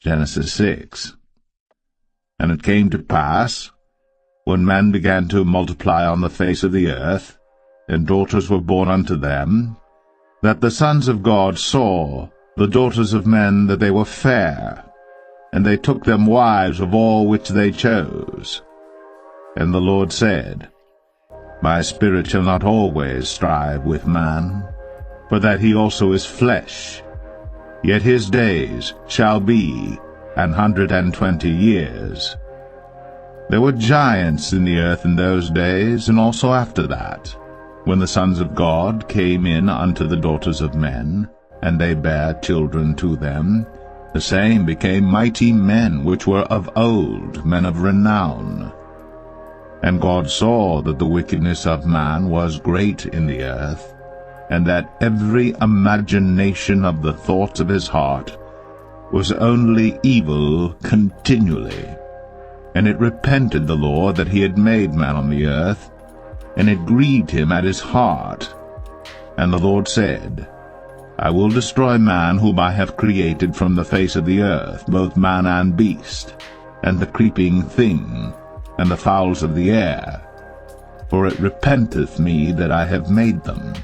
Genesis 6. And it came to pass, when men began to multiply on the face of the earth, and daughters were born unto them, that the sons of God saw the daughters of men that they were fair, and they took them wives of all which they chose. And the Lord said, My spirit shall not always strive with man, for that he also is flesh. Yet his days shall be 120 years. There were giants in the earth in those days, and also after that, when the sons of God came in unto the daughters of men, and they bare children to them. The same became mighty men which were of old, men of renown. And God saw that the wickedness of man was great in the earth, and that every imagination of the thoughts of his heart was only evil continually. And it repented the Lord that he had made man on the earth, and it grieved him at his heart. And the Lord said, I will destroy man whom I have created from the face of the earth, both man and beast, and the creeping thing, and the fowls of the air, for it repenteth me that I have made them.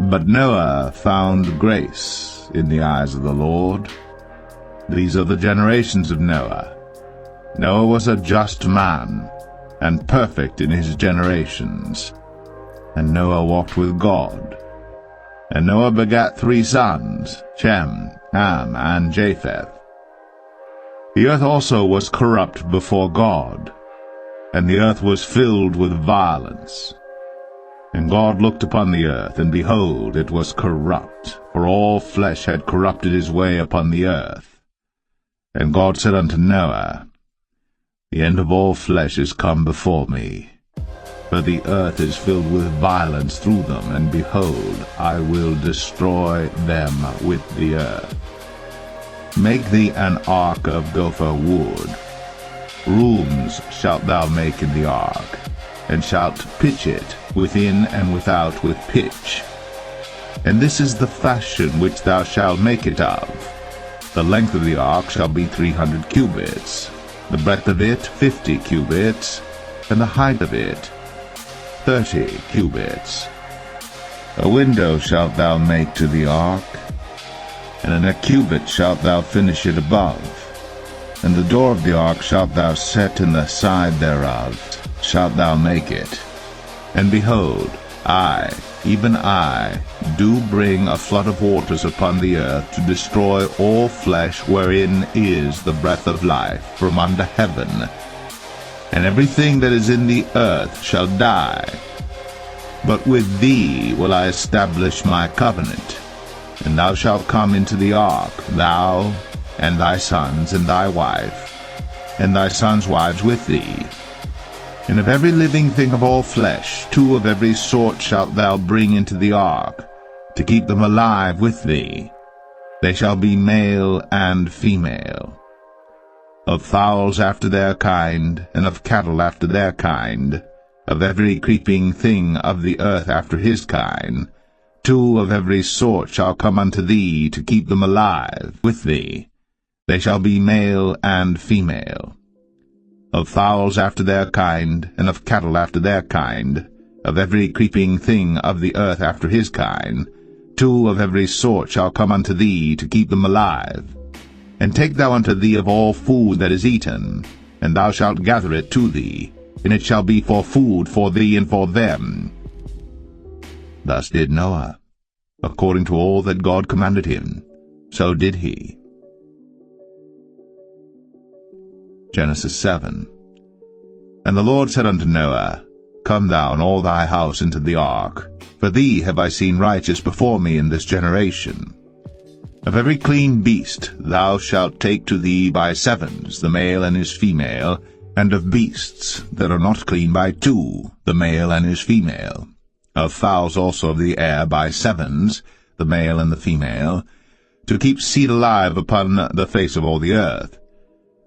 But Noah found grace in the eyes of the Lord. These are the generations of Noah. Noah was a just man, and perfect in his generations. And Noah walked with God. And Noah begat 3 sons, Shem, Ham, and Japheth. The earth also was corrupt before God, and the earth was filled with violence. And God looked upon the earth, and behold, it was corrupt, for all flesh had corrupted his way upon the earth. And God said unto Noah, The end of all flesh is come before me, for the earth is filled with violence through them, and behold, I will destroy them with the earth. Make thee an ark of gopher wood. Rooms shalt thou make in the ark, and shalt pitch it within and without with pitch. And this is the fashion which thou shalt make it of. The length of the ark shall be 300 cubits, the breadth of it 50 cubits, and the height of it 30 cubits. A window shalt thou make to the ark, and in a cubit shalt thou finish it above. And the door of the ark shalt thou set in the side thereof, shalt thou make it. And behold, I, even I, do bring a flood of waters upon the earth to destroy all flesh wherein is the breath of life from under heaven. And everything that is in the earth shall die. But with thee will I establish my covenant, and thou shalt come into the ark, thou, and thy sons, and thy wife, and thy sons' wives with thee. And of every living thing of all flesh, 2 of every sort shalt thou bring into the ark, to keep them alive with thee. They shall be male and female. Of fowls after their kind, and of cattle after their kind, of every creeping thing of the earth after his kind, 2 of every sort shall come unto thee, to keep them alive with thee. They shall be male and female. Of fowls after their kind, and of cattle after their kind, of every creeping thing of the earth after his kind, 2 of every sort shall come unto thee, to keep them alive. And take thou unto thee of all food that is eaten, and thou shalt gather it to thee, and it shall be for food for thee and for them. Thus did Noah. According to all that God commanded him, so did he. Genesis 7. And the Lord said unto Noah, Come thou and all thy house into the ark, for thee have I seen righteous before me in this generation. Of every clean beast thou shalt take to thee by 7s, the male and his female, and of beasts that are not clean by 2, the male and his female. Of fowls also of the air by 7s, the male and the female, to keep seed alive upon the face of all the earth.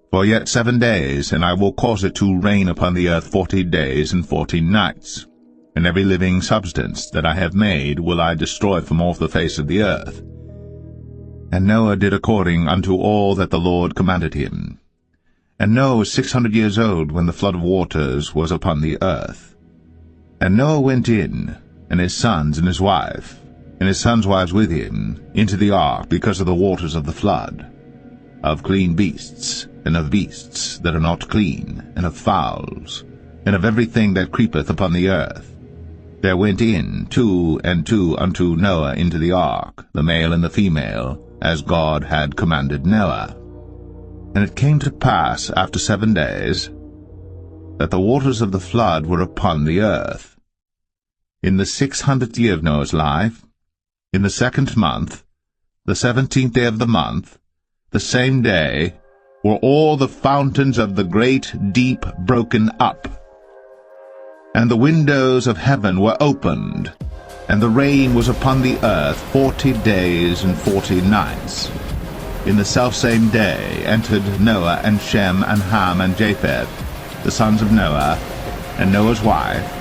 For yet 7 days, and I will cause it to rain upon the earth 40 days and 40 nights. And every living substance that I have made will I destroy from off the face of the earth. And Noah did according unto all that the Lord commanded him. And Noah was 600 years old when the flood of waters was upon the earth. And Noah went in, and his sons and his wife, and his sons' wives with him, into the ark because of the waters of the flood, of clean beasts, and of beasts that are not clean, and of fowls, and of everything that creepeth upon the earth. There went in 2 and 2 unto Noah into the ark, the male and the female, as God had commanded Noah. And it came to pass after 7 days, that the waters of the flood were upon the earth. In the 600th year of Noah's life, in the 2nd month, the 17th day of the month, the same day, were all the fountains of the great deep broken up, and the windows of heaven were opened, and the rain was upon the earth 40 days and 40 nights. In the selfsame day entered Noah and Shem and Ham and Japheth, the sons of Noah, and Noah's wife,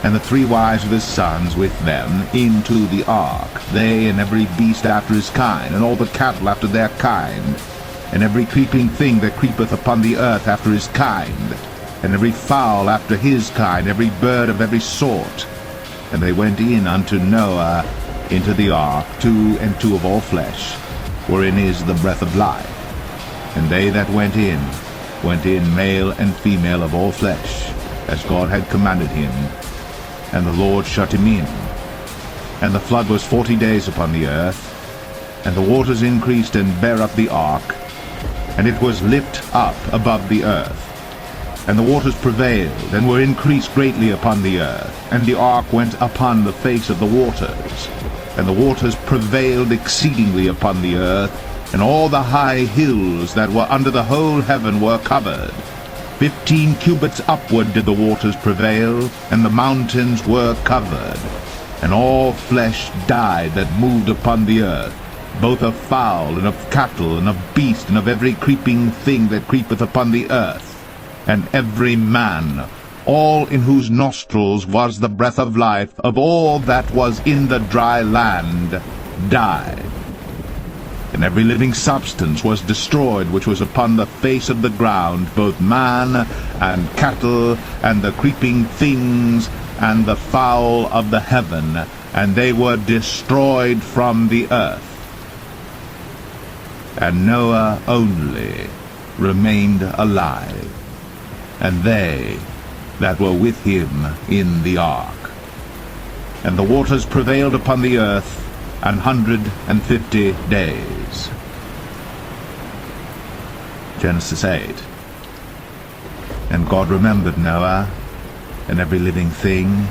and the 3 wives of his sons with them, into the ark, they and every beast after his kind, and all the cattle after their kind, and every creeping thing that creepeth upon the earth after his kind, and every fowl after his kind, every bird of every sort. And they went in unto Noah into the ark, 2 and 2 of all flesh, wherein is the breath of life. And they that went in male and female of all flesh, as God had commanded him. And the Lord shut him in. And the flood was 40 days upon the earth, and the waters increased and bare up the ark, and it was lift up above the earth. And the waters prevailed, and were increased greatly upon the earth, and the ark went upon the face of the waters. And the waters prevailed exceedingly upon the earth, and all the high hills that were under the whole heaven were covered. 15 cubits upward did the waters prevail, and the mountains were covered. And all flesh died that moved upon the earth, both of fowl, and of cattle, and of beast, and of every creeping thing that creepeth upon the earth. And every man, all in whose nostrils was the breath of life, of all that was in the dry land, died. And every living substance was destroyed which was upon the face of the ground, both man and cattle, and the creeping things, and the fowl of the heaven, and they were destroyed from the earth. And Noah only remained alive, and they that were with him in the ark. And the waters prevailed upon the earth 150 days. Genesis 8. And God remembered Noah, and every living thing,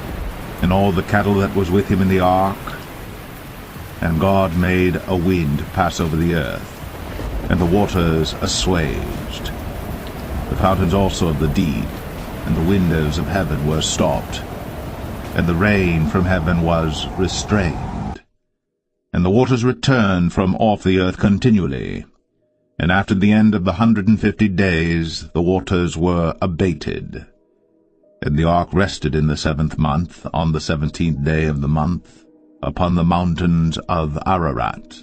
and all the cattle that was with him in the ark. And God made a wind pass over the earth, and the waters assuaged. The fountains also of the deep, and the windows of heaven were stopped, and the rain from heaven was restrained. And the waters returned from off the earth continually. And after the end of the 150 days the waters were abated. And the ark rested in the 7th month, on the 17th day of the month, upon the mountains of Ararat.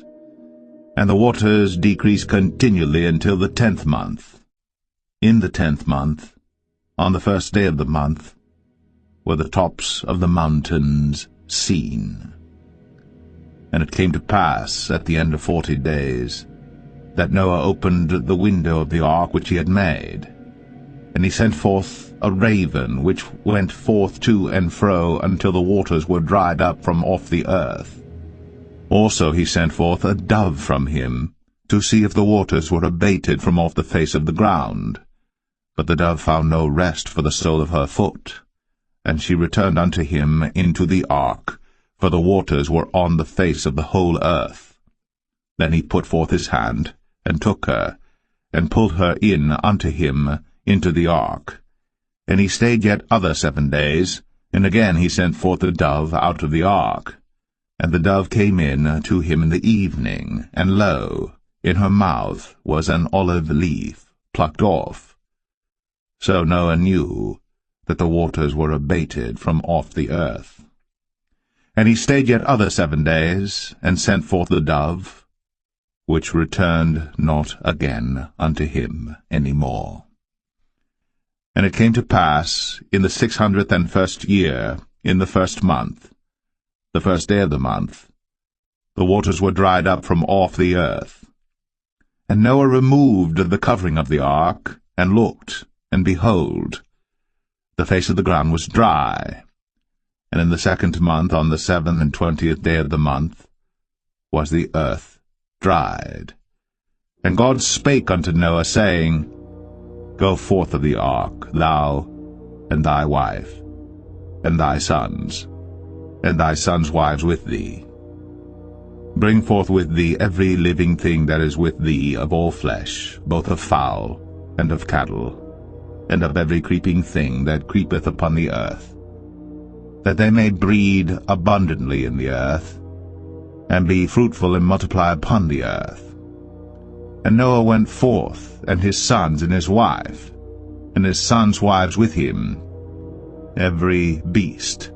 And the waters decreased continually until the 10th month. In the 10th month, on the 1st day of the month, were the tops of the mountains seen. And it came to pass, at the end of 40 days, that Noah opened the window of the ark which he had made. And he sent forth a raven, which went forth to and fro until the waters were dried up from off the earth. Also he sent forth a dove from him, to see if the waters were abated from off the face of the ground. But the dove found no rest for the sole of her foot. And she returned unto him into the ark, for the waters were on the face of the whole earth. Then he put forth his hand, and took her, and pulled her in unto him into the ark. And he stayed yet other 7 days, and again he sent forth the dove out of the ark. And the dove came in to him in the evening, and lo, in her mouth was an olive leaf plucked off. So Noah knew that the waters were abated from off the earth. And he stayed yet other 7 days, and sent forth the dove, which returned not again unto him any more. And it came to pass, in the 601st year, in the 1st month, the 1st day of the month, the waters were dried up from off the earth. And Noah removed the covering of the ark, and looked, and behold, the face of the ground was dry. And in the 2nd month, on the 7th and 20th day of the month, was the earth dried. And God spake unto Noah, saying, Go forth of the ark, thou, and thy wife, and thy sons wives with thee. Bring forth with thee every living thing that is with thee of all flesh, both of fowl, and of cattle, and of every creeping thing that creepeth upon the earth, that they may breed abundantly in the earth, and be fruitful and multiply upon the earth. And Noah went forth, and his sons and his wife, and his sons' wives with him, every beast,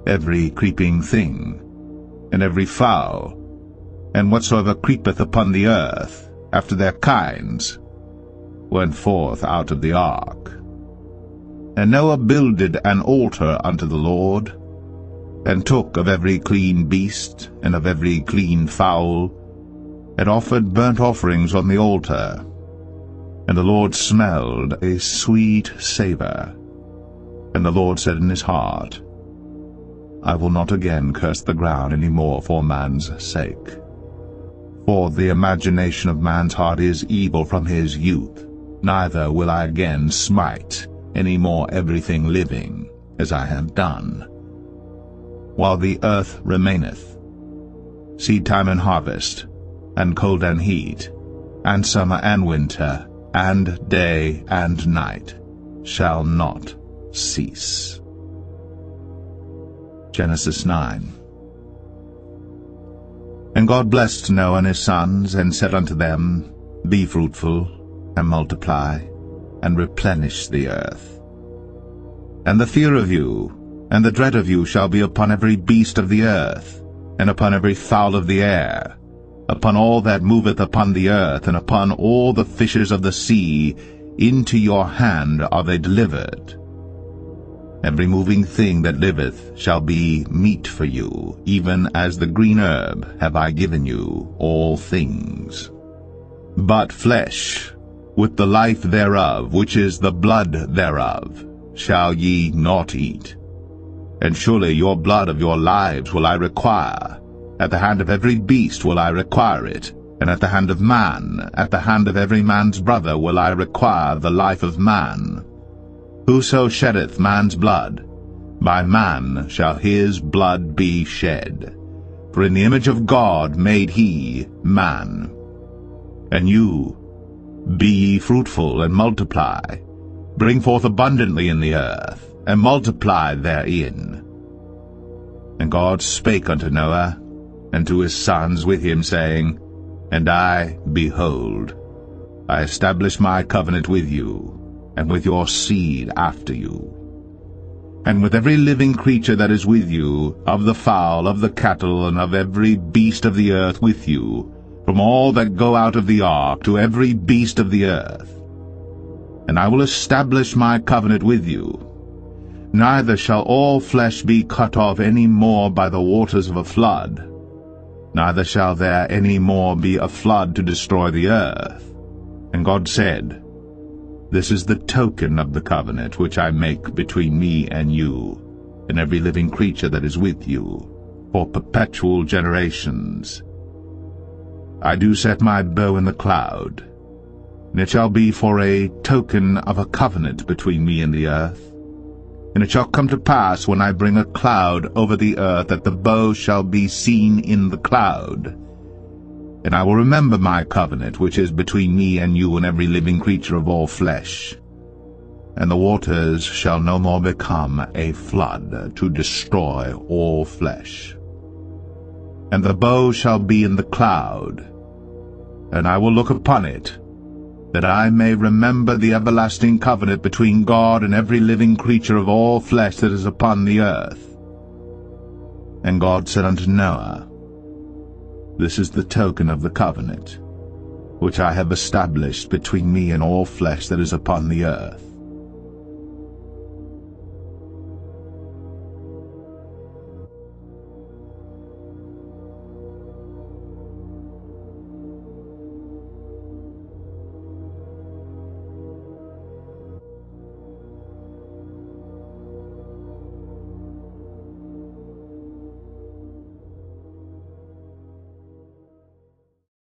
every creeping thing, and every fowl, and whatsoever creepeth upon the earth, after their kinds, went forth out of the ark. And Noah builded an altar unto the Lord, and took of every clean beast, and of every clean fowl, and offered burnt offerings on the altar. And the Lord smelled a sweet savour. And the Lord said in his heart, I will not again curse the ground any more for man's sake. For the imagination of man's heart is evil from his youth, neither will I again smite any more everything living, as I have done. While the earth remaineth, seed time and harvest, and cold and heat, and summer and winter, and day and night, shall not cease. Genesis 9. And God blessed Noah and his sons, and said unto them, Be fruitful, and multiply, and replenish the earth. And the fear of you, and the dread of you shall be upon every beast of the earth, and upon every fowl of the air, upon all that moveth upon the earth, and upon all the fishes of the sea. Into your hand are they delivered. Every moving thing that liveth shall be meat for you, even as the green herb have I given you all things. But flesh, with the life thereof, which is the blood thereof, shall ye not eat. And surely your blood of your lives will I require. At the hand of every beast will I require it, and at the hand of man, at the hand of every man's brother will I require the life of man. Whoso sheddeth man's blood, by man shall his blood be shed. For in the image of God made he man. And you, be ye fruitful, and multiply, bring forth abundantly in the earth, and multiply therein. And God spake unto Noah, and to his sons with him, saying, And I, behold, I establish my covenant with you, and with your seed after you, and with every living creature that is with you, of the fowl, of the cattle, and of every beast of the earth with you, from all that go out of the ark to every beast of the earth. And I will establish my covenant with you. Neither shall all flesh be cut off any more by the waters of a flood, neither shall there any more be a flood to destroy the earth. And God said, This is the token of the covenant which I make between me and you, and every living creature that is with you, for perpetual generations. I do set my bow in the cloud, and it shall be for a token of a covenant between me and the earth. And it shall come to pass, when I bring a cloud over the earth, that the bow shall be seen in the cloud. And I will remember my covenant, which is between me and you and every living creature of all flesh. And the waters shall no more become a flood to destroy all flesh. And the bow shall be in the cloud, and I will look upon it, that I may remember the everlasting covenant between God and every living creature of all flesh that is upon the earth. And God said unto Noah, This is the token of the covenant which I have established between me and all flesh that is upon the earth.